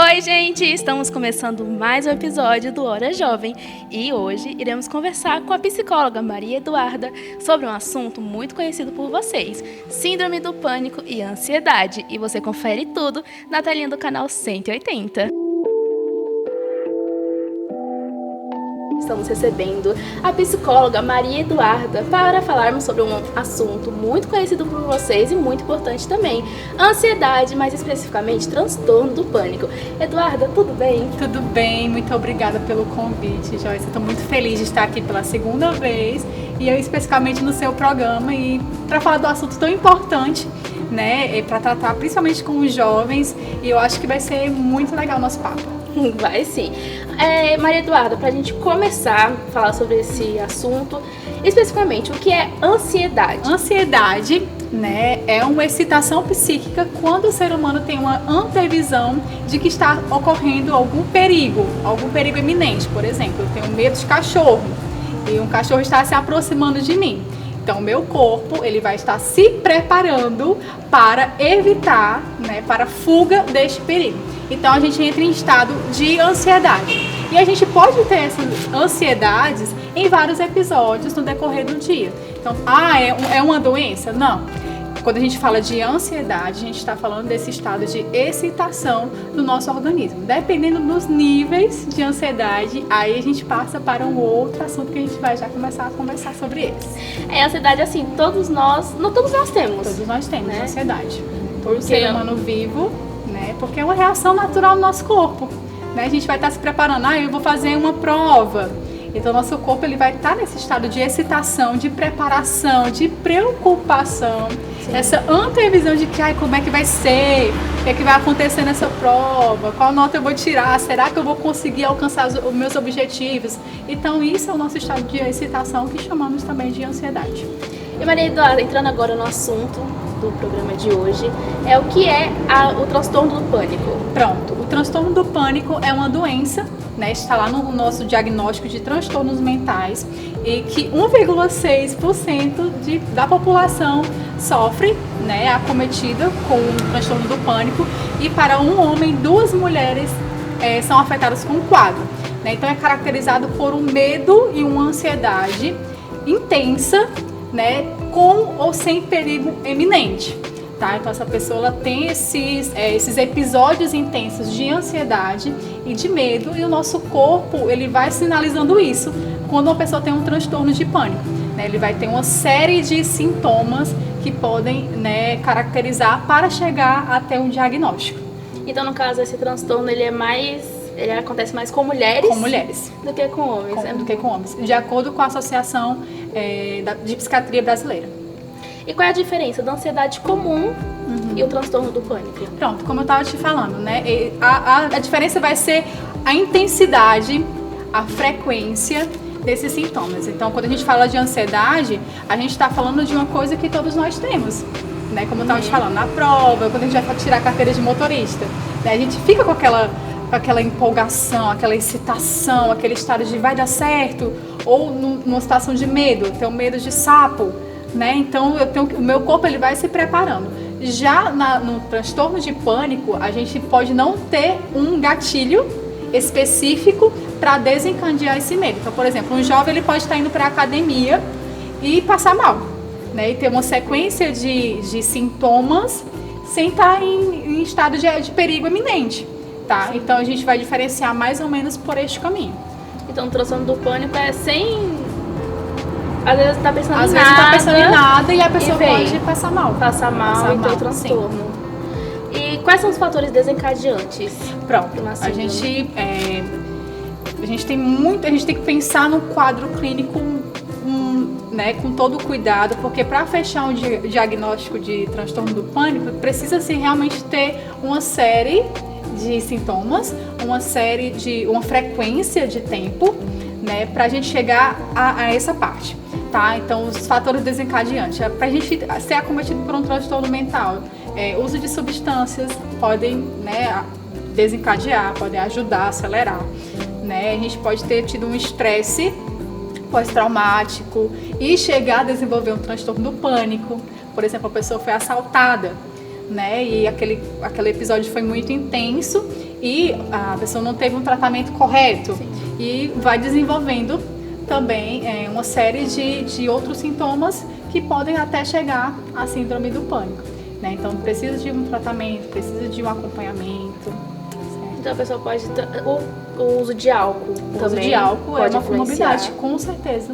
Oi, gente! Estamos começando mais um episódio do Hora Jovem e hoje iremos conversar com a psicóloga Maria Eduarda sobre um assunto muito conhecido por vocês, síndrome do pânico e ansiedade. E você confere tudo na telinha do canal 180. Estamos recebendo a psicóloga Maria Eduarda para falarmos sobre um assunto muito conhecido por vocês e muito importante também, ansiedade, mais especificamente transtorno do pânico. Eduarda, tudo bem? Tudo bem, muito obrigada pelo convite, Joyce. Estou muito feliz de estar aqui pela segunda vez e eu especificamente no seu programa e para falar do assunto tão importante, né, para tratar principalmente com os jovens, e eu acho que vai ser muito legal o nosso papo. Vai sim. Maria Eduarda, para a gente começar a falar sobre esse assunto, especificamente, o que é ansiedade? Ansiedade, né, é uma excitação psíquica quando o ser humano tem uma antevisão de que está ocorrendo algum perigo iminente. Por exemplo, eu tenho medo de cachorro e um cachorro está se aproximando de mim. Então, o meu corpo ele vai estar se preparando para evitar, né, para a fuga deste perigo. Então, a gente entra em estado de ansiedade. E a gente pode ter essas ansiedades em vários episódios no decorrer do dia. Então, é uma doença? Não. Quando a gente fala de ansiedade, a gente está falando desse estado de excitação do nosso organismo. Dependendo dos níveis de ansiedade, aí a gente passa para um outro assunto que a gente vai já começar a conversar sobre eles. A ansiedade, assim, todos nós temos. Todos nós temos, né? Ansiedade. Porque ser humano vivo, né? Porque é uma reação natural do nosso corpo, né? A gente vai estar se preparando, eu vou fazer uma prova. Então, nosso corpo ele vai estar nesse estado de excitação, de preparação, de preocupação. Sim. Essa antevisão de que, como é que vai ser? O que é que vai acontecer nessa prova? Qual nota eu vou tirar? Será que eu vou conseguir alcançar os meus objetivos? Então, isso é o nosso estado de excitação, que chamamos também de ansiedade. E Maria Eduarda, entrando agora no assunto do programa de hoje, é o que é o transtorno do pânico. Pronto, o transtorno do pânico é uma doença, né, está lá no nosso diagnóstico de transtornos mentais, e que 1,6% da população sofre, né, acometida com o transtorno do pânico, e para um homem, 2 mulheres são afetadas com o quadro. Né? Então é caracterizado por um medo e uma ansiedade intensa, né, com ou sem perigo eminente. Tá? Então essa pessoa ela tem esses episódios intensos de ansiedade e de medo, e o nosso corpo ele vai sinalizando isso quando uma pessoa tem um transtorno de pânico. Né? Ele vai ter uma série de sintomas que podem, né, caracterizar para chegar até um diagnóstico. Então, no caso, esse transtorno ele acontece mais com mulheres? Com mulheres. Do que com homens. Do que com homens, de acordo com a Associação de Psiquiatria Brasileira. E qual é a diferença da ansiedade comum e o transtorno do pânico? Pronto, como eu estava te falando, né? A diferença vai ser a intensidade, a frequência desses sintomas. Então, quando a gente fala de ansiedade, a gente está falando de uma coisa que todos nós temos. Né? Como eu estava te falando, na prova, quando a gente vai tirar a carteira de motorista, né? A gente fica com aquela empolgação, aquela excitação, aquele estado de vai dar certo, ou numa situação de medo, tenho medo de sapo, né? Então o meu corpo ele vai se preparando. Já no transtorno de pânico, a gente pode não ter um gatilho específico para desencadear esse medo. Então, por exemplo, um jovem ele pode estar indo para a academia e passar mal, né? E ter uma sequência de sintomas sem estar em estado de perigo iminente. Tá? Então a gente vai diferenciar mais ou menos por este caminho. Então o transtorno do pânico é sem... Às vezes tá pensando Às em vezes nada. Tá pensando em nada e a pessoa pode passar mal. Passar mal e ter o transtorno. Sim. E quais são os fatores desencadeantes? Pronto, a gente tem que pensar no quadro clínico, né, com todo o cuidado, porque para fechar um diagnóstico de transtorno do pânico, precisa-se realmente ter uma série de sintomas, uma frequência de tempo, né, para a gente chegar a essa parte, tá? Então, os fatores desencadeantes, para a gente ser acometido por um transtorno mental, uso de substâncias podem, né, desencadear, podem ajudar, acelerar, né? A gente pode ter tido um estresse pós-traumático e chegar a desenvolver um transtorno do pânico. Por exemplo, a pessoa foi assaltada, né? E aquele episódio foi muito intenso e a pessoa não teve um tratamento correto. Sim. E vai desenvolvendo também uma série de outros sintomas que podem até chegar à síndrome do pânico, né? Então precisa de um tratamento, precisa de um acompanhamento. Certo? Então a pessoa pode o uso de álcool também. O uso de álcool é uma comorbidade, com certeza.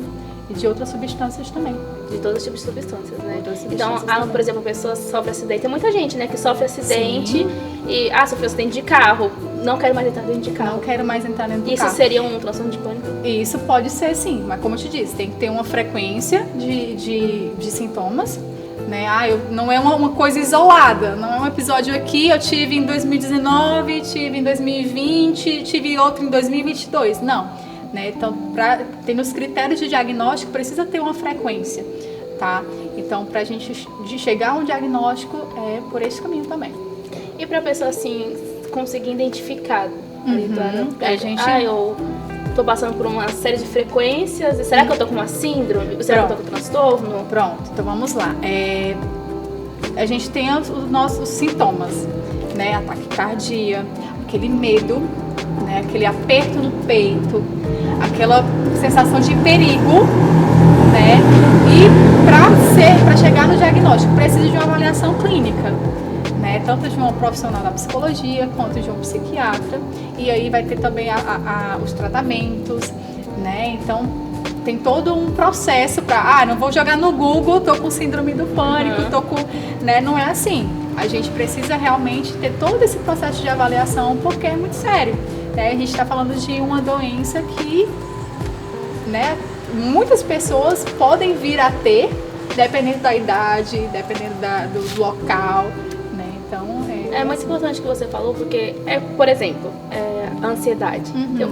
E de outras substâncias também. De todos os tipos de substâncias, né? Então, por exemplo, a pessoa sofre acidente. Tem muita gente, né, que sofre acidente. Sim. E, sofreu acidente de carro. Não quero mais entrar dentro de carro. Não quero mais entrar dentro do carro. Isso seria um transtorno de pânico? Isso pode ser, sim. Mas como eu te disse, tem que ter uma frequência de sintomas. Né? Não é uma coisa isolada. Não é um episódio aqui, eu tive em 2019, tive em 2020, tive outro em 2022. Não. Né? Então, tem nos critérios de diagnóstico, precisa ter uma frequência, tá? Então, para a gente chegar a um diagnóstico, é por esse caminho também. E para a pessoa, assim, conseguir identificar, eu tô passando por uma série de frequências, e será que eu tô com uma síndrome? Será que eu tô com transtorno? Pronto, então vamos lá. A gente tem os nossos sintomas, né? A taquicardia, aquele medo, né? Aquele aperto no peito, aquela sensação de perigo, né? E para chegar no diagnóstico precisa de uma avaliação clínica, né? Tanto de um profissional da psicologia quanto de um psiquiatra, e aí vai ter também os tratamentos, né? Então tem todo um processo para, não vou jogar no Google, tô com síndrome do pânico, tô com, né? Não é assim. A gente precisa realmente ter todo esse processo de avaliação, porque é muito sério. A gente está falando de uma doença que, né, muitas pessoas podem vir a ter, dependendo da idade, dependendo do local, né? Então, é muito importante o que você falou, porque, por exemplo, a ansiedade. Então,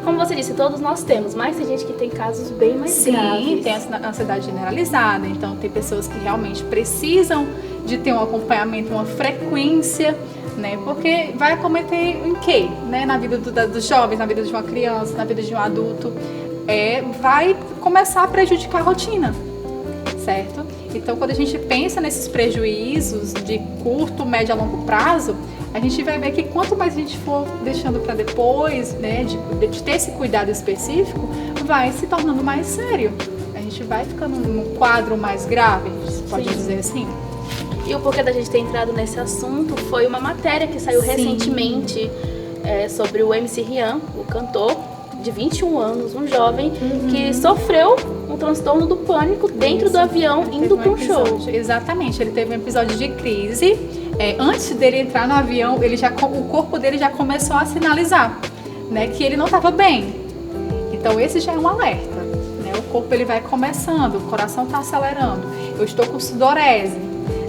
como você disse, todos nós temos, mas tem gente que tem casos bem mais graves. Sim, tem a ansiedade generalizada, então tem pessoas que realmente precisam de ter um acompanhamento, uma frequência, né? Porque vai acometer em quê? Né? Na vida dos jovens, na vida de uma criança, na vida de um adulto, vai começar a prejudicar a rotina, certo? Então, quando a gente pensa nesses prejuízos de curto, médio a longo prazo, a gente vai ver que quanto mais a gente for deixando para depois, né, de ter esse cuidado específico, vai se tornando mais sério. A gente vai ficando num quadro mais grave, pode dizer assim. E o porquê da gente ter entrado nesse assunto foi uma matéria que saiu recentemente sobre o MC Rian, o cantor de 21 anos, um jovem que sofreu um transtorno do pânico dentro do avião indo para um show. Exatamente, ele teve um episódio de crise. Antes dele entrar no avião, o corpo dele já começou a sinalizar, né, que ele não estava bem. Então esse já é um alerta, né? O corpo ele vai começando, o coração está acelerando, eu estou com sudorese,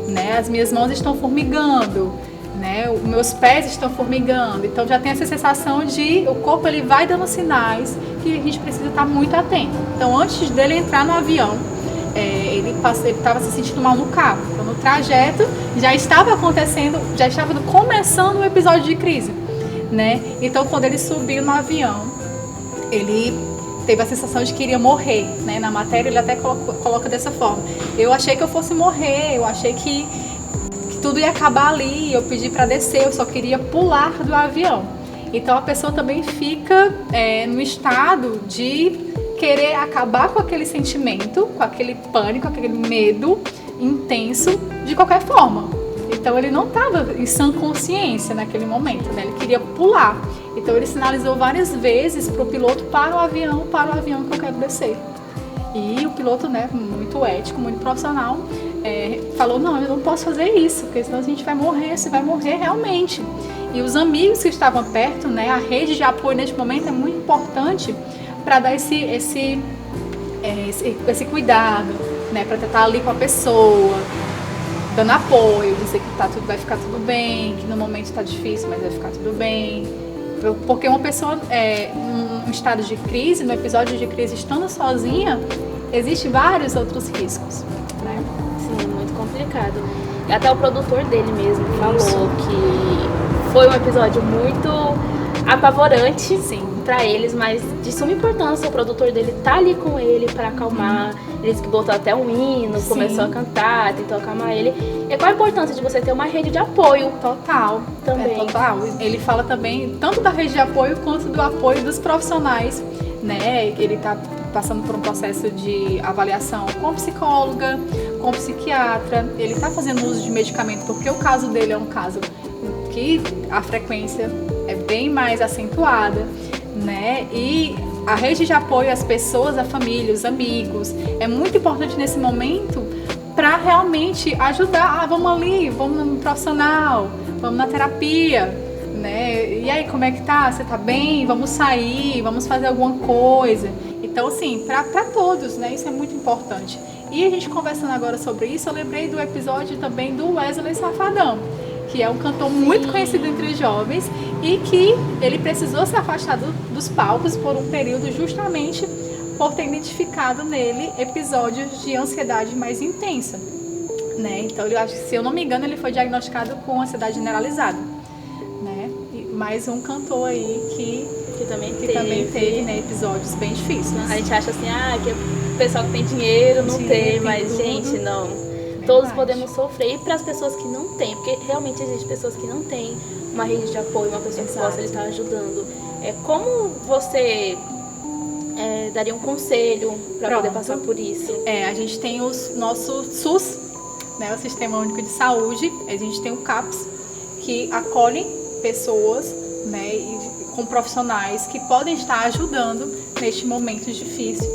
né? As minhas mãos estão formigando, né? Os meus pés estão formigando. Então já tem essa sensação de o corpo ele vai dando sinais que a gente precisa estar muito atento. Então antes dele entrar no avião, ele estava se sentindo mal no carro. Então no trajeto já estava começando o episódio de crise, né? Então quando ele subiu no avião, ele teve a sensação de que iria morrer, né? Na matéria ele até coloca dessa forma: eu achei que eu fosse morrer, eu achei que tudo ia acabar ali, eu pedi para descer, eu só queria pular do avião. Então a pessoa também fica no estado de querer acabar com aquele sentimento, com aquele pânico, aquele medo intenso de qualquer forma. Então ele não estava em sã consciência naquele momento, né? Ele queria pular. Então ele sinalizou várias vezes para o piloto: para o avião que eu quero descer. E o piloto, né, muito ético, muito profissional, falou: não, eu não posso fazer isso, porque senão a gente vai morrer, você vai morrer realmente. E os amigos que estavam perto, né, a rede de apoio neste momento é muito importante para dar esse cuidado, né, para estar ali com a pessoa, dando apoio, dizer que vai ficar tudo bem, que no momento está difícil, mas vai ficar tudo bem. Porque uma pessoa num estado de crise, no episódio de crise, estando sozinha, existem vários outros riscos, né? Sim, muito complicado. E até o produtor dele mesmo falou que foi um episódio muito apavorante. Sim. pra eles, mas de suma importância o produtor dele tá ali com ele para acalmar. Ele disse que botou até um hino, começou a cantar, tentou acalmar ele. E qual a importância de você ter uma rede de apoio? Total, também. Total. Ele fala também tanto da rede de apoio quanto do apoio dos profissionais, né? Ele tá passando por um processo de avaliação com psicóloga, com psiquiatra. Ele está fazendo uso de medicamento porque o caso dele é um caso que a frequência é bem mais acentuada, né? E a rede de apoio às pessoas, à família, os amigos, é muito importante nesse momento para realmente ajudar. Vamos ali, vamos no profissional, vamos na terapia, né? E aí, como é que tá? Você tá bem? Vamos sair, vamos fazer alguma coisa. Então, assim, para todos, né? Isso é muito importante. E a gente conversando agora sobre isso, eu lembrei do episódio também do Wesley Safadão, que é um cantor muito conhecido entre os jovens e que ele precisou se afastar dos palcos por um período justamente por ter identificado nele episódios de ansiedade mais intensa, né? Então, eu acho que, se eu não me engano, ele foi diagnosticado com ansiedade generalizada, né? E mais um cantor aí que também teve, né, episódios bem difíceis. A gente acha assim, que o pessoal que tem dinheiro não tem, mas tudo. Gente, não. Todos podemos sofrer, e para as pessoas que não têm, porque realmente existem pessoas que não têm uma rede de apoio, uma pessoa que possa estar ajudando. Como você daria um conselho para poder passar por isso? A gente tem o nosso SUS, né, o Sistema Único de Saúde. A gente tem o CAPS, que acolhe pessoas, né, com profissionais que podem estar ajudando neste momento difícil,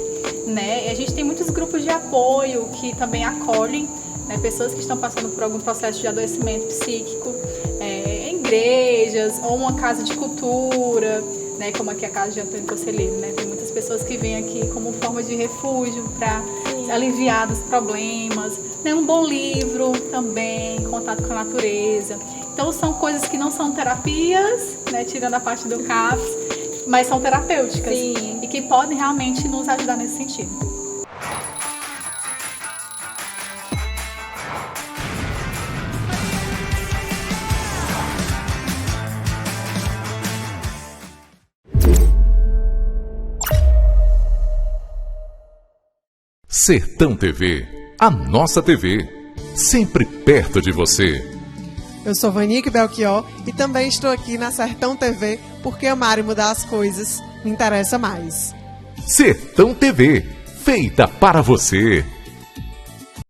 né? E a gente tem muitos grupos de apoio que também acolhem, né, pessoas que estão passando por algum processo de adoecimento psíquico, em igrejas ou uma casa de cultura, né, como aqui a casa de Antônio Conselheiro, né? Tem muitas pessoas que vêm aqui como forma de refúgio para aliviar dos problemas, né? Um bom livro também, contato com a natureza. Então são coisas que não são terapias, né, tirando a parte do CAPS, mas são terapêuticas. Sim. E que podem realmente nos ajudar nesse sentido. Sertão TV, a nossa TV, sempre perto de você. Eu sou Vanique Belchior e também estou aqui na Sertão TV porque amar e mudar as coisas me interessa mais. Sertão TV, feita para você.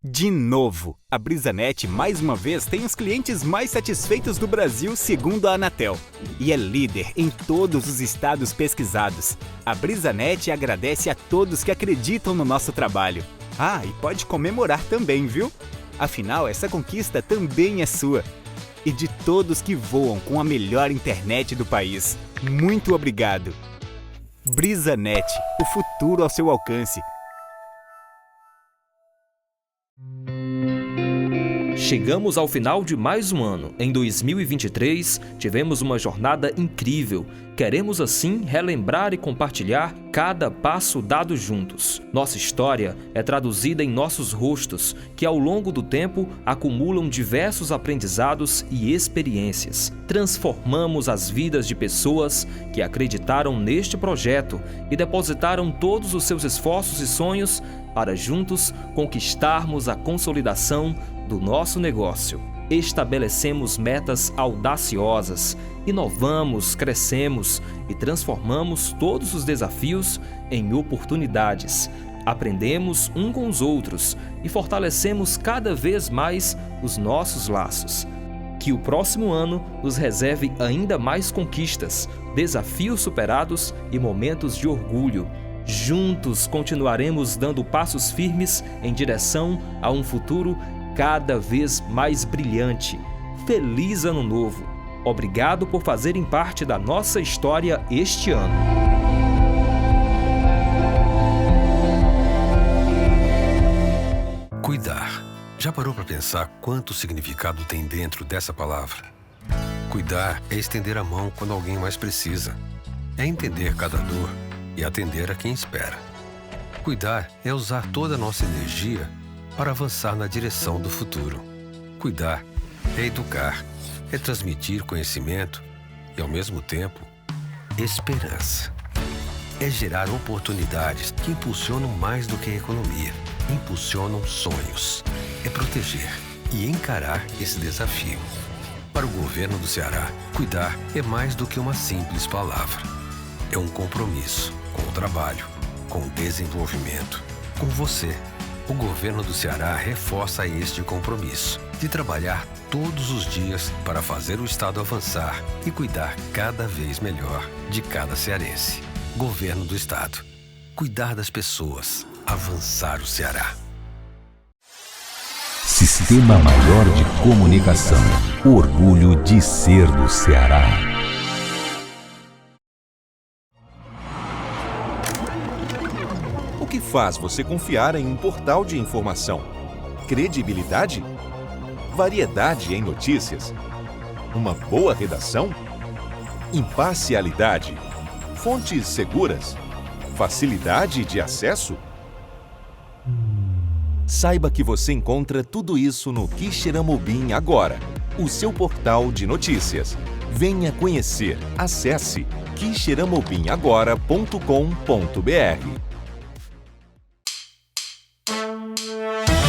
De novo, a Brisanet mais uma vez tem os clientes mais satisfeitos do Brasil segundo a Anatel. E é líder em todos os estados pesquisados. A Brisanet agradece a todos que acreditam no nosso trabalho. E pode comemorar também, viu? Afinal, essa conquista também é sua. E de todos que voam com a melhor internet do país. Muito obrigado. Brisanet, o futuro ao seu alcance. Chegamos ao final de mais um ano. Em 2023, tivemos uma jornada incrível. Queremos, assim, relembrar e compartilhar cada passo dado juntos. Nossa história é traduzida em nossos rostos, que ao longo do tempo acumulam diversos aprendizados e experiências. Transformamos as vidas de pessoas que acreditaram neste projeto e depositaram todos os seus esforços e sonhos para juntos conquistarmos a consolidação do nosso negócio. Estabelecemos metas audaciosas, inovamos, crescemos e transformamos todos os desafios em oportunidades. Aprendemos um com os outros e fortalecemos cada vez mais os nossos laços. Que o próximo ano nos reserve ainda mais conquistas, desafios superados e momentos de orgulho. Juntos continuaremos dando passos firmes em direção a um futuro cada vez mais brilhante. Feliz Ano Novo! Obrigado por fazerem parte da nossa história este ano. Cuidar. Já parou para pensar quanto significado tem dentro dessa palavra? Cuidar é estender a mão quando alguém mais precisa. É entender cada dor e atender a quem espera. Cuidar é usar toda a nossa energia para avançar na direção do futuro. Cuidar é educar, é transmitir conhecimento e, ao mesmo tempo, esperança. é gerar oportunidades que impulsionam mais do que a economia. Impulsionam sonhos. É proteger e encarar esse desafio. Para o governo do Ceará, cuidar é mais do que uma simples palavra. É um compromisso com o trabalho, com o desenvolvimento, com você. O governo do Ceará reforça este compromisso de trabalhar todos os dias para fazer o Estado avançar e cuidar cada vez melhor de cada cearense. Governo do Estado. Cuidar das pessoas. Avançar o Ceará. Sistema Maior de Comunicação. O orgulho de ser do Ceará. O que faz você confiar em um portal de informação? Credibilidade? Variedade em notícias? Uma boa redação? Imparcialidade? Fontes seguras? Facilidade de acesso? Saiba que você encontra tudo isso no Quixeramobim agora, o seu portal de notícias. Venha conhecer. Acesse quixeramobimagora.com.br.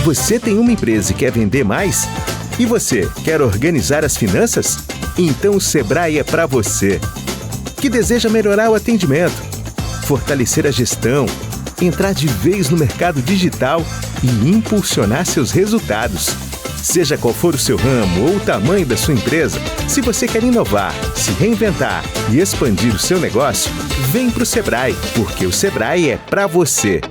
Você tem uma empresa e quer vender mais? E você quer organizar as finanças? Então o Sebrae é para você. Que deseja melhorar o atendimento, fortalecer a gestão, entrar de vez no mercado digital e impulsionar seus resultados. Seja qual for o seu ramo ou o tamanho da sua empresa, se você quer inovar, se reinventar e expandir o seu negócio, vem para o Sebrae, porque o Sebrae é para você.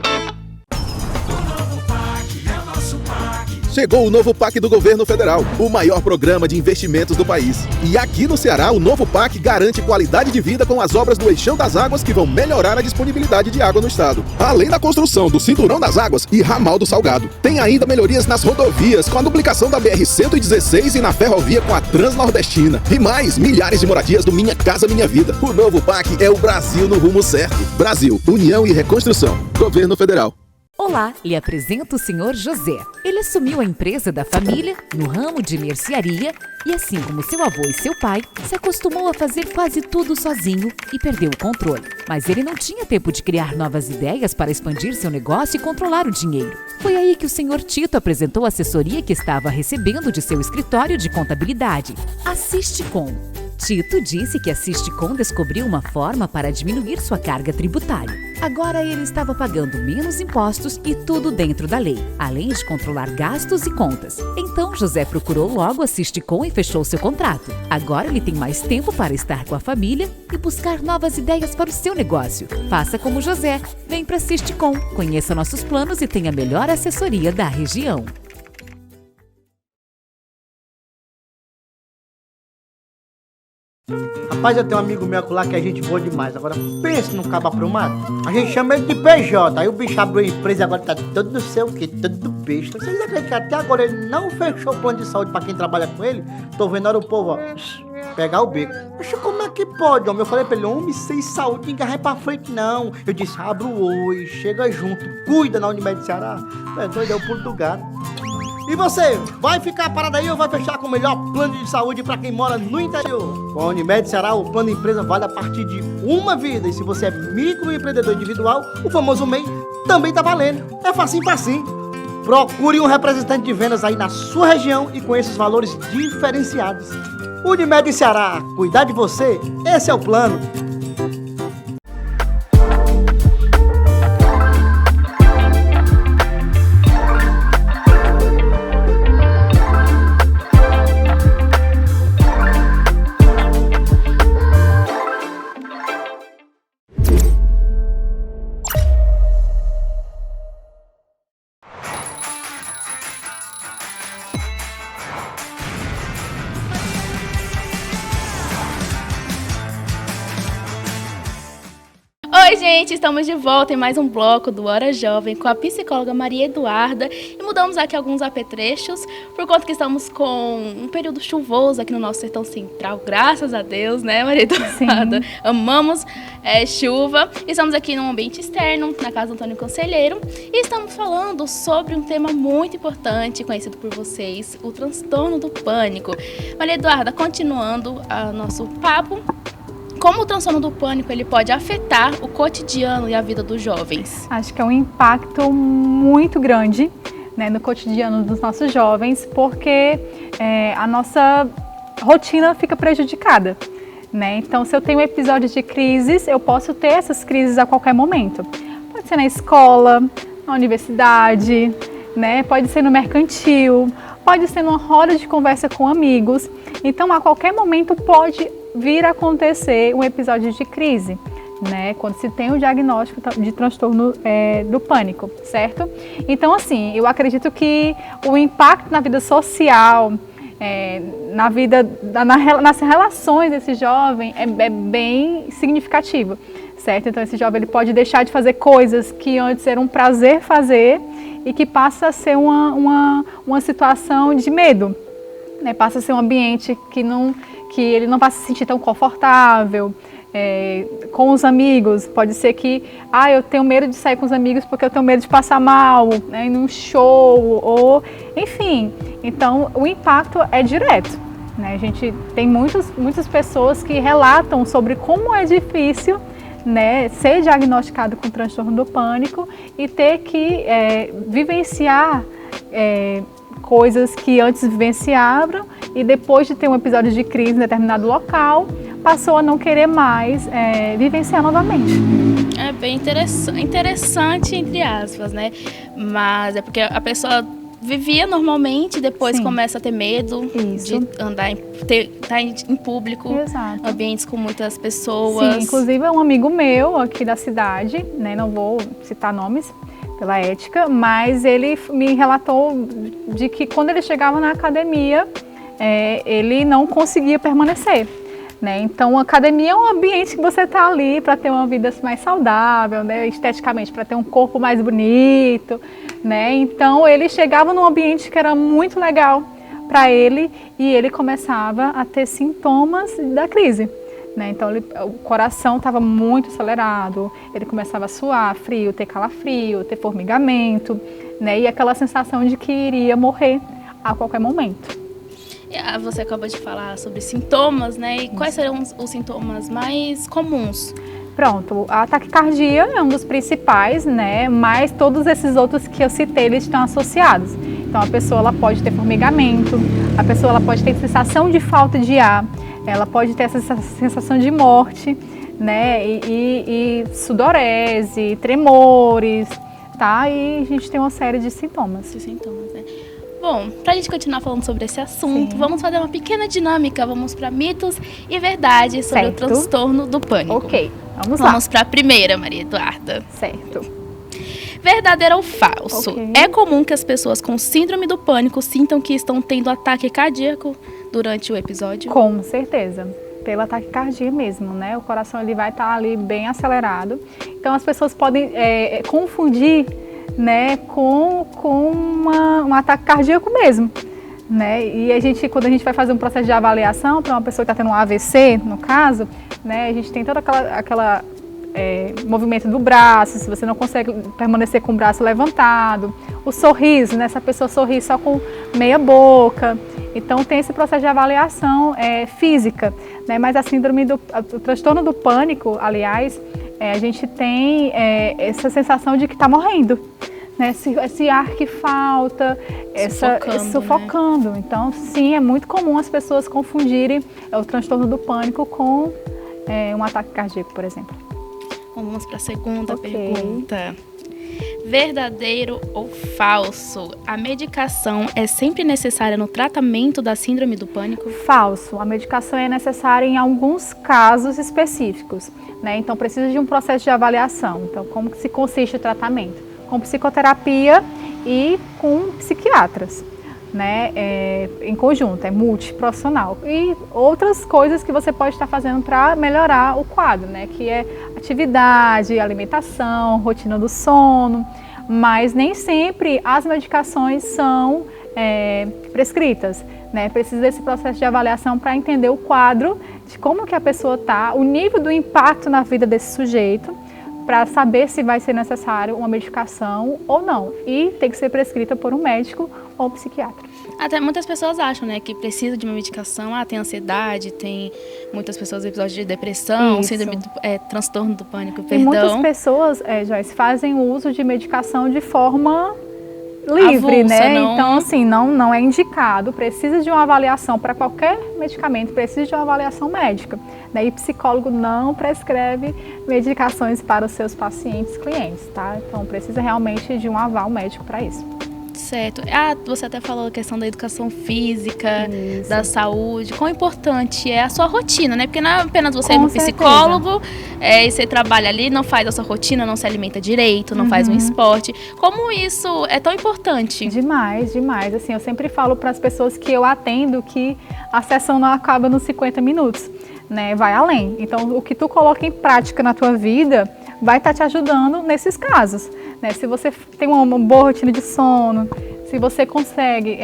Chegou o novo PAC do Governo Federal, o maior programa de investimentos do país. E aqui no Ceará, o novo PAC garante qualidade de vida com as obras do Eixão das Águas que vão melhorar a disponibilidade de água no estado. Além da construção do Cinturão das Águas e Ramal do Salgado. Tem ainda melhorias nas rodovias com a duplicação da BR-116 e na ferrovia com a Transnordestina. E mais, milhares de moradias do Minha Casa Minha Vida. O novo PAC é o Brasil no rumo certo. Brasil, União e Reconstrução. Governo Federal. Olá, lhe apresento o Sr. José. Ele assumiu a empresa da família no ramo de mercearia e, assim como seu avô e seu pai, se acostumou a fazer quase tudo sozinho e perdeu o controle. Mas ele não tinha tempo de criar novas ideias para expandir seu negócio e controlar o dinheiro. Foi aí que o Sr. Tito apresentou a assessoria que estava recebendo de seu escritório de contabilidade, a Sisticom. Tito disse que a Sisticom descobriu uma forma para diminuir sua carga tributária. Agora ele estava pagando menos impostos e tudo dentro da lei, além de controlar gastos e contas. Então José procurou logo a Sisticom e fechou seu contrato. Agora ele tem mais tempo para estar com a família e buscar novas ideias para o seu negócio. Faça como José, vem para a Sisticom, conheça nossos planos e tenha a melhor assessoria da região. Rapaz, eu tenho um amigo meu lá que é gente boa demais. Agora, pense num cabo aprumado. A gente chama ele de PJ. Aí o bicho abriu a empresa e agora tá todo não sei o que, todo besta. Vocês acreditam que até agora ele não fechou o plano de saúde pra quem trabalha com ele? Tô vendo a hora o povo, ó, pegar o beco. Poxa, como é que pode, homem? Eu falei pra ele, homem, sem saúde, ninguém vai pra frente, não. Eu disse, abre o olho, chega junto, cuida na Unimed Ceará. É doido, é o pulo do gato. E você, vai ficar parado aí ou vai fechar com o melhor plano de saúde para quem mora no interior? Com a Unimed Ceará, o plano empresa vale a partir de uma vida. E se você é microempreendedor individual, o famoso MEI também tá valendo. É facinho, facinho. Procure um representante de vendas aí na sua região e conheça os valores diferenciados. Unimed Ceará, cuidar de você, esse é o plano. Oi, gente, estamos de volta em mais um bloco do Hora Jovem com a psicóloga Maria Eduarda e mudamos aqui alguns apetrechos por conta que estamos com um período chuvoso aqui no nosso sertão central, graças a Deus, né, Maria Eduarda? Sim. Amamos chuva. Estamos aqui num ambiente externo, na casa do Antônio Conselheiro, e estamos falando sobre um tema muito importante, conhecido por vocês, o transtorno do pânico. Maria Eduarda, continuando nosso papo, como o transtorno do pânico ele pode afetar o cotidiano e a vida dos jovens? Acho que é um impacto muito grande, né, no cotidiano dos nossos jovens, porque a nossa rotina fica prejudicada, né? Então, se eu tenho episódios de crises, eu posso ter essas crises a qualquer momento. Pode ser na escola, na universidade, né? Pode ser no mercantil, pode ser numa roda de conversa com amigos. Então, a qualquer momento pode vir a acontecer um episódio de crise, né? Quando se tem o diagnóstico de transtorno do pânico, certo? Então, assim, eu acredito que o impacto na vida social, na vida, nas relações desse jovem é bem significativo, certo? Então esse jovem ele pode deixar de fazer coisas que antes era um prazer fazer e que passa a ser uma situação de medo, né? Passa a ser um ambiente que ele não vai se sentir tão confortável. Com os amigos, pode ser que eu tenho medo de sair com os amigos porque eu tenho medo de passar mal, né, em um show, ou enfim. Então o impacto é direto, né? A gente tem muitas pessoas que relatam sobre como é difícil, né, ser diagnosticado com transtorno do pânico e ter que vivenciar coisas que antes vivenciavam e depois de ter um episódio de crise em determinado local, passou a não querer mais vivenciar novamente. É bem interessante, entre aspas, né? Mas é porque a pessoa vivia normalmente, depois Sim. começa a ter medo de andar estar em público, Exato. ambientes com muitas pessoas. Sim, inclusive é um amigo meu aqui da cidade, né? Não vou citar nomes pela ética, mas ele me relatou de que quando ele chegava na academia, ele não conseguia permanecer. Né? Então, a academia é um ambiente que você está ali para ter uma vida mais saudável, né? Esteticamente, para ter um corpo mais bonito. Né? Então, ele chegava num ambiente que era muito legal para ele e ele começava a ter sintomas da crise. Né? Então, o coração estava muito acelerado, ele começava a suar frio, ter calafrio, ter formigamento, né? E aquela sensação de que iria morrer a qualquer momento. Você acabou de falar sobre sintomas, né? E quais seriam os sintomas mais comuns? Pronto, a taquicardia é um dos principais, né? Mas todos esses outros que eu citei, eles estão associados. Então, a pessoa ela pode ter formigamento, a pessoa ela pode ter sensação de falta de ar, ela pode ter essa sensação de morte, né? E sudorese, tremores, tá? E a gente tem uma série de sintomas. Né? Bom, pra gente continuar falando sobre esse assunto, vamos fazer uma pequena dinâmica. Vamos para mitos e verdades sobre o transtorno do pânico. Ok, vamos lá. Vamos para a primeira, Maria Eduarda. Certo. Verdadeiro ou falso? Okay. É comum que as pessoas com síndrome do pânico sintam que estão tendo ataque cardíaco durante o episódio? Com certeza. Pela taquicardia mesmo, né? O coração ele vai estar ali bem acelerado. Então as pessoas podem confundir, né, com um ataque cardíaco mesmo, né? E quando a gente vai fazer um processo de avaliação para uma pessoa que está tendo um AVC, no caso, né, a gente tem toda aquela movimento do braço, se você não consegue permanecer com o braço levantado, o sorriso, né, essa pessoa sorri só com meia boca. Então tem esse processo de avaliação física, né? Mas a síndrome o transtorno do pânico, aliás, a gente tem essa sensação de que está morrendo, né? Esse ar que falta, sufocando. Né? Então, sim, é muito comum as pessoas confundirem o transtorno do pânico com um ataque cardíaco, por exemplo. Vamos para a segunda pergunta. Verdadeiro ou falso? A medicação é sempre necessária no tratamento da síndrome do pânico? Falso. A medicação é necessária em alguns casos específicos, né? Então precisa de um processo de avaliação. Então, como que se consiste o tratamento? Com psicoterapia e com psiquiatras, né? Em conjunto, é multiprofissional. E outras coisas que você pode estar fazendo para melhorar o quadro, né? Que é atividade, alimentação, rotina do sono, mas nem sempre as medicações são prescritas, né? Precisa desse processo de avaliação para entender o quadro de como que a pessoa está, o nível do impacto na vida desse sujeito, para saber se vai ser necessário uma medicação ou não. E tem que ser prescrita por um médico ou um psiquiatra. Até muitas pessoas acham, né, que precisa de uma medicação. Tem ansiedade, tem muitas pessoas episódios de depressão, síndrome do, transtorno do pânico, perdão. E muitas pessoas, Joyce, fazem o uso de medicação de forma livre, avulsa, né? não... Então, assim, não é indicado. Precisa de uma avaliação para qualquer medicamento, precisa de uma avaliação médica. Daí, psicólogo não prescreve medicações para os seus pacientes, clientes, tá? Então, precisa realmente de um aval médico para isso. Certo. Você até falou a questão da educação física, da saúde. Quão importante é a sua rotina, né? Porque não é apenas você ir no psicólogo e você trabalha ali, não faz a sua rotina, não se alimenta direito, não faz um esporte. Como isso é tão importante? Demais, demais. Assim, eu sempre falo para as pessoas que eu atendo que a sessão não acaba nos 50 minutos, né? Vai além. Então, o que tu coloca em prática na tua vida vai estar te ajudando nesses casos. Né? Se você tem uma boa rotina de sono, se você consegue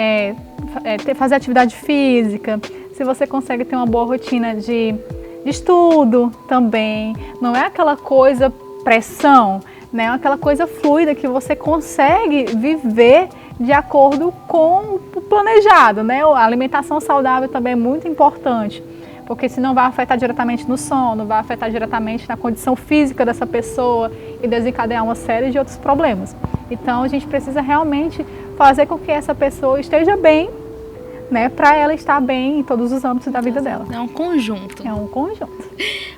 fazer atividade física, se você consegue ter uma boa rotina de estudo também, não é aquela coisa pressão, né? É aquela coisa fluida que você consegue viver de acordo com o planejado, né? A alimentação saudável também é muito importante, porque senão vai afetar diretamente no sono, vai afetar diretamente na condição física dessa pessoa e desencadear uma série de outros problemas. Então, a gente precisa realmente fazer com que essa pessoa esteja bem, né, para ela estar bem em todos os âmbitos da vida dela. É um conjunto. É um conjunto.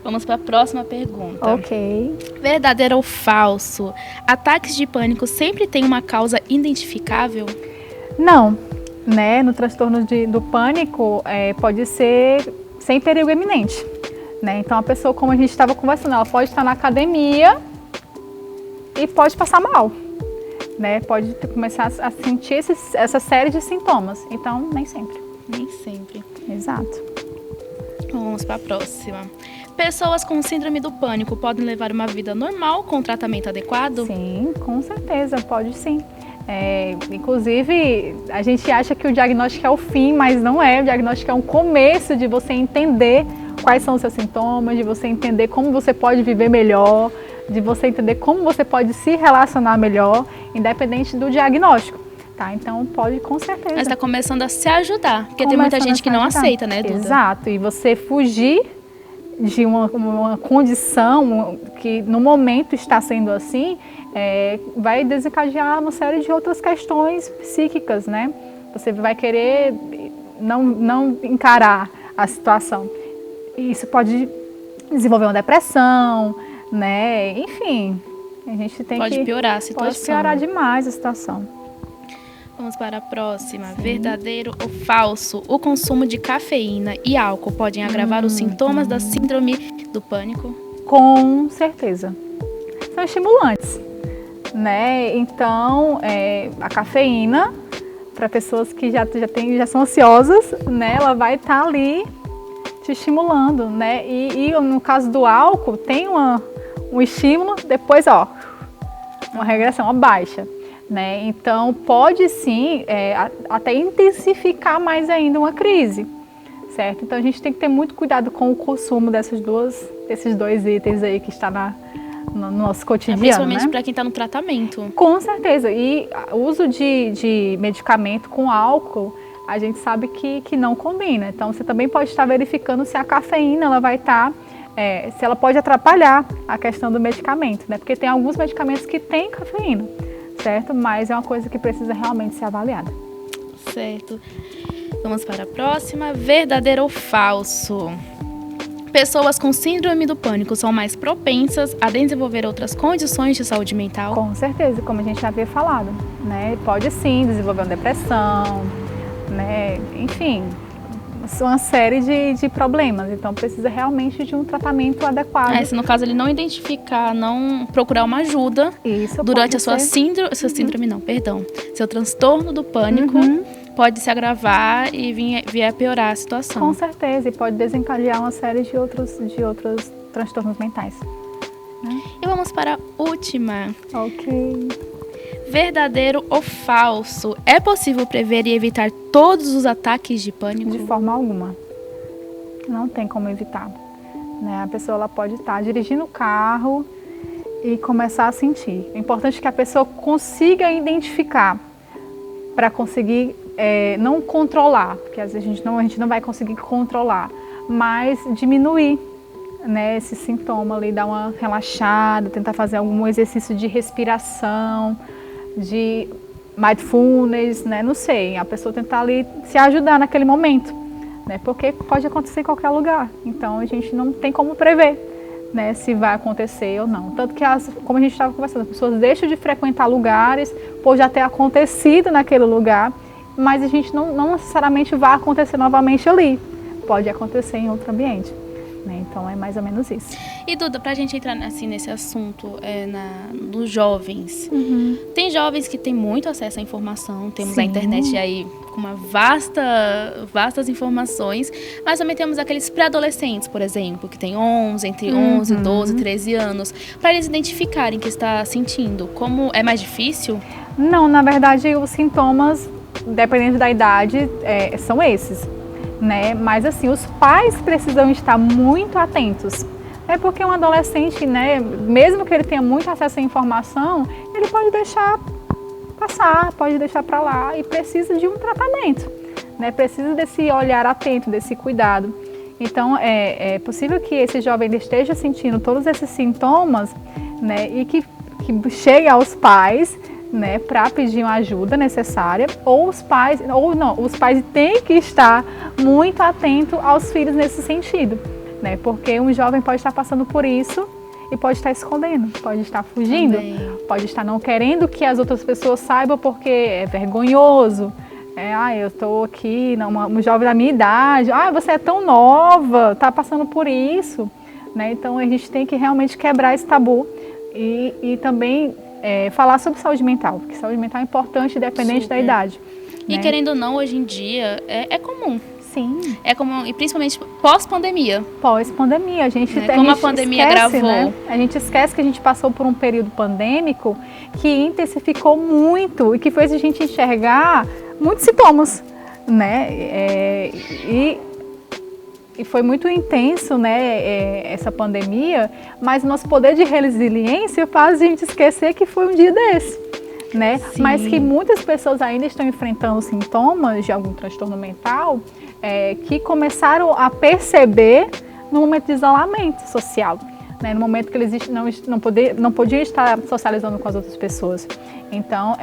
Vamos para a próxima pergunta. Ok. Verdadeiro ou falso? Ataques de pânico sempre têm uma causa identificável? Não, né? No transtorno do pânico pode ser sem perigo iminente, né? Então a pessoa, como a gente estava conversando, ela pode estar na academia e pode passar mal, né? Pode começar a sentir essa série de sintomas. Então, nem sempre. Nem sempre. Exato. Vamos para a próxima. Pessoas com síndrome do pânico podem levar uma vida normal com tratamento adequado? Sim, com certeza, pode sim. Inclusive, a gente acha que o diagnóstico é o fim, mas não é. O diagnóstico é um começo de você entender quais são os seus sintomas, de você entender como você pode viver melhor, de você entender como você pode se relacionar melhor, independente do diagnóstico. Tá? Então, pode com certeza. Mas está começando a se ajudar, porque tem muita gente que não aceita, né, Duda? Exato, e você fugir de uma condição que no momento está sendo assim, vai desencadear uma série de outras questões psíquicas, né? Você vai querer não encarar a situação. E isso pode desenvolver uma depressão, né? Enfim, a gente tem pode piorar a situação. Pode piorar demais a situação. Vamos para a próxima. Sim. Verdadeiro ou falso? O consumo de cafeína e álcool podem agravar os sintomas da síndrome do pânico? Com certeza. São estimulantes, né? Então, a cafeína, para pessoas que já são ansiosas, né? Ela vai estar ali te estimulando, né? E no caso do álcool, tem um estímulo, depois, uma regressão, uma baixa. Né? Então, pode sim até intensificar mais ainda uma crise, certo? Então, a gente tem que ter muito cuidado com o consumo desses dois itens aí que está no nosso cotidiano, principalmente, né? para quem está no tratamento. Com certeza. E o uso de medicamento com álcool, a gente sabe que não combina. Então, você também pode estar verificando se a cafeína ela vai estar... se ela pode atrapalhar a questão do medicamento, né? Porque tem alguns medicamentos que têm cafeína, certo? Mas é uma coisa que precisa realmente ser avaliada. Certo. Vamos para a próxima. Verdadeiro ou falso? Pessoas com síndrome do pânico são mais propensas a desenvolver outras condições de saúde mental? Com certeza, como a gente já havia falado, né? Pode sim desenvolver uma depressão, né? Enfim, uma série de problemas. Então, precisa realmente de um tratamento adequado. Se no caso ele não identificar, não procurar uma ajuda durante a sua síndrome, seu transtorno do pânico, pode se agravar e vir a piorar a situação. Com certeza, e pode desencadear uma série de outros transtornos mentais. Né? E vamos para a última. Ok. Verdadeiro ou falso? É possível prever e evitar todos os ataques de pânico? De forma alguma. Não tem como evitar. Né? A pessoa ela pode estar dirigindo o carro e começar a sentir. É importante que a pessoa consiga identificar para conseguir não controlar, porque às vezes a gente não vai conseguir controlar, mas diminuir, né, esse sintoma ali, dar uma relaxada, tentar fazer algum exercício de respiração, de mindfulness, né, não sei, a pessoa tentar ali se ajudar naquele momento, né, porque pode acontecer em qualquer lugar, então a gente não tem como prever, né, se vai acontecer ou não. Tanto que, como a gente estava conversando, as pessoas deixam de frequentar lugares por já ter acontecido naquele lugar, mas a gente não necessariamente vai acontecer novamente ali. Pode acontecer em outro ambiente. Né? Então, é mais ou menos isso. E, Duda, para a gente entrar assim, nesse assunto dos jovens, tem jovens que têm muito acesso à informação, temos a internet aí com uma vastas informações, mas também temos aqueles pré-adolescentes, por exemplo, que têm entre 11, 12, 13 anos, para eles identificarem que está sentindo. Como é mais difícil? Não, na verdade, os sintomas, dependendo da idade, são esses. Né? Mas assim, os pais precisam estar muito atentos. Porque um adolescente, né, mesmo que ele tenha muito acesso à informação, ele pode deixar passar, pode deixar para lá e precisa de um tratamento, né? Precisa desse olhar atento, desse cuidado. Então, é possível que esse jovem esteja sentindo todos esses sintomas, né, e que chegue aos pais, né, para pedir uma ajuda necessária, os pais têm que estar muito atentos aos filhos nesse sentido, né, porque um jovem pode estar passando por isso e pode estar escondendo, pode estar fugindo, pode estar não querendo que as outras pessoas saibam porque é vergonhoso, eu estou aqui, um jovem da minha idade, você é tão nova, está passando por isso, né, então a gente tem que realmente quebrar esse tabu e também falar sobre saúde mental, porque saúde mental é importante independente da idade. E né? querendo ou não, hoje em dia é comum. Sim. É comum, e principalmente pós-pandemia. Pós-pandemia, a gente como a pandemia esquece, gravou. Né? A gente esquece que a gente passou por um período pandêmico que intensificou muito e que fez a gente enxergar muitos sintomas, né? E foi muito intenso, né, essa pandemia, mas nosso poder de resiliência faz a gente esquecer que foi um dia desse, né? Mas que muitas pessoas ainda estão enfrentando sintomas de algum transtorno mental que começaram a perceber no momento de isolamento social, né? No momento que eles não podiam estar socializando com as outras pessoas. Então,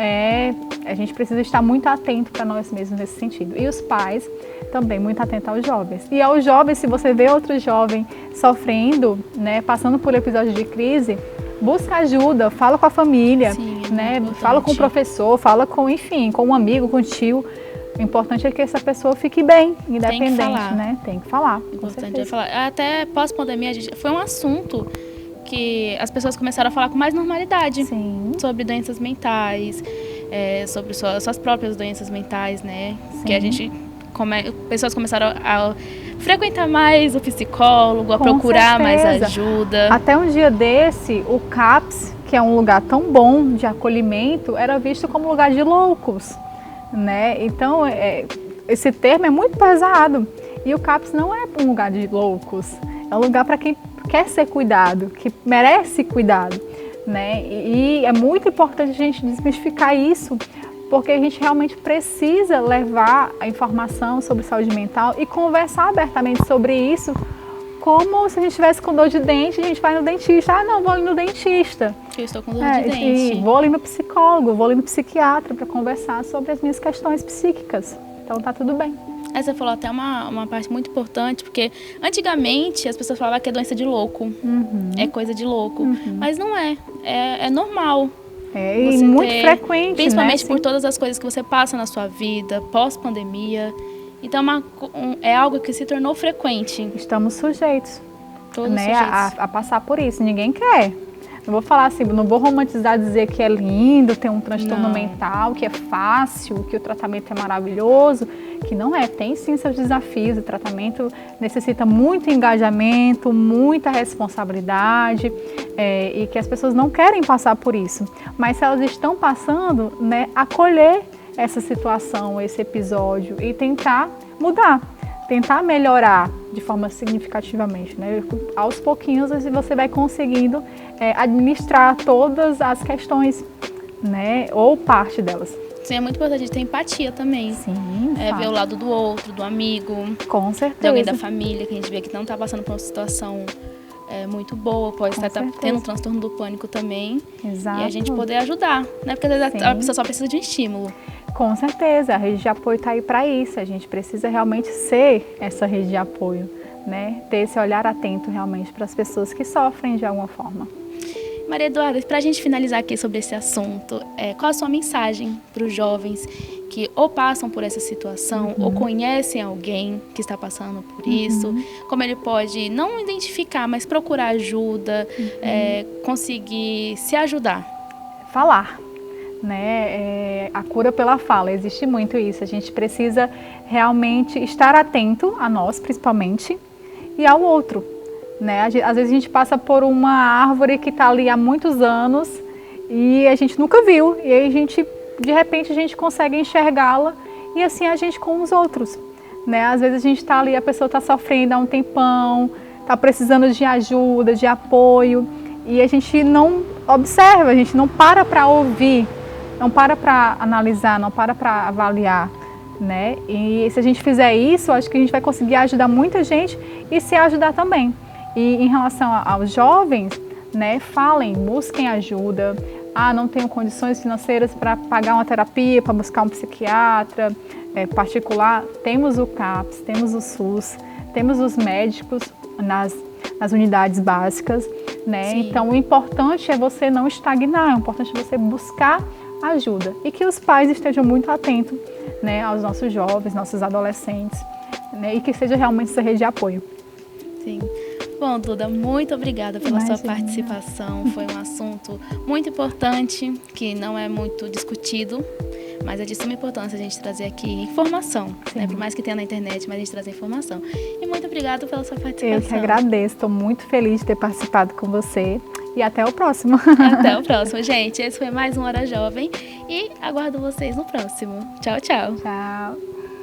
a gente precisa estar muito atento para nós mesmos nesse sentido. E os pais também muito atentos aos jovens. E aos jovens, se você vê outro jovem sofrendo, né, passando por episódio de crise, busca ajuda, fala com a família, né, fala com o professor, fala com um amigo, com o tio. O importante é que essa pessoa fique bem, independente, né? Tem que falar. Importante é falar. Até pós-pandemia, foi um assunto que as pessoas começaram a falar com mais normalidade sobre doenças mentais, sobre suas próprias doenças mentais, né? Que a gente pessoas começaram a frequentar mais o psicólogo, a procurar mais ajuda. Até um dia desse, o CAPS, que é um lugar tão bom de acolhimento, era visto como lugar de loucos, né? Então, esse termo é muito pesado. E o CAPS não é um lugar de loucos, é um lugar para quem quer ser cuidado, que merece cuidado, né? E é muito importante a gente desmistificar isso, porque a gente realmente precisa levar a informação sobre saúde mental e conversar abertamente sobre isso, como se a gente estivesse com dor de dente, a gente vai no dentista. Não, vou ali no dentista. Eu estou com dor de dente. E vou ali no psicólogo, vou ali no psiquiatra para conversar sobre as minhas questões psíquicas. Então tá tudo bem. Você falou até uma parte muito importante, porque antigamente as pessoas falavam que é doença de louco, é coisa de louco, mas não é, é normal. E muito frequente, principalmente por todas as coisas que você passa na sua vida, pós-pandemia. Então é algo que se tornou frequente. Estamos sujeitos, todos né, sujeitos. a passar por isso. Ninguém quer. Não vou falar assim, não vou romantizar, dizer que é lindo ter um transtorno mental, que é fácil, que o tratamento é maravilhoso, que não é. Tem sim seus desafios, o tratamento necessita muito engajamento, muita responsabilidade, e que as pessoas não querem passar por isso. Mas se elas estão passando, né, acolher essa situação, esse episódio e tentar mudar. tentar melhorar de forma significativamente, né? Aos pouquinhos você vai conseguindo administrar todas as questões, né? Ou parte delas. Sim, é muito importante ter empatia também. Sim, ver o lado do outro, do amigo. Com certeza. De alguém da família que a gente vê que não está passando por uma situação muito boa, pode estar tendo um transtorno do pânico também. Exato. E a gente poder ajudar, né? Porque às vezes a pessoa só precisa de um estímulo. Com certeza, a rede de apoio está aí para isso. A gente precisa realmente ser essa rede de apoio, né? Ter esse olhar atento realmente para as pessoas que sofrem de alguma forma. Maria Eduarda, para a gente finalizar aqui sobre esse assunto, qual a sua mensagem para os jovens que ou passam por essa situação ou conhecem alguém que está passando por isso? Como ele pode não identificar, mas procurar ajuda, conseguir se ajudar? Falar. Né? A cura pela fala, existe muito isso. A gente precisa realmente estar atento a nós, principalmente, e ao outro. Né? Às vezes a gente passa por uma árvore que está ali há muitos anos e a gente nunca viu. E aí de repente a gente consegue enxergá-la e assim a gente com os outros. Né? Às vezes a gente está ali, a pessoa está sofrendo há um tempão, está precisando de ajuda, de apoio, e a gente não observa, a gente não para ouvir, não para analisar, não para avaliar, né? E se a gente fizer isso, acho que a gente vai conseguir ajudar muita gente e se ajudar também. E em relação aos jovens, né, falem, busquem ajuda. Não tenho condições financeiras para pagar uma terapia, para buscar um psiquiatra particular. Temos o CAPS, temos o SUS, temos os médicos nas unidades básicas, né? Então o importante é você não estagnar, o importante é você buscar ajuda e que os pais estejam muito atentos, né, aos nossos jovens, nossos adolescentes, né, e que seja realmente essa rede de apoio. Sim. Bom, Duda, muito obrigada pela sua participação. Foi um assunto muito importante, que não é muito discutido, mas é de suma importância a gente trazer aqui informação, né? Por mais que tenha na internet, mas a gente trazer informação. E muito obrigada pela sua participação. Eu que agradeço, estou muito feliz de ter participado com você. E até o próximo. Até o próximo, gente. Esse foi mais um Hora Jovem e aguardo vocês no próximo. Tchau, tchau. Tchau.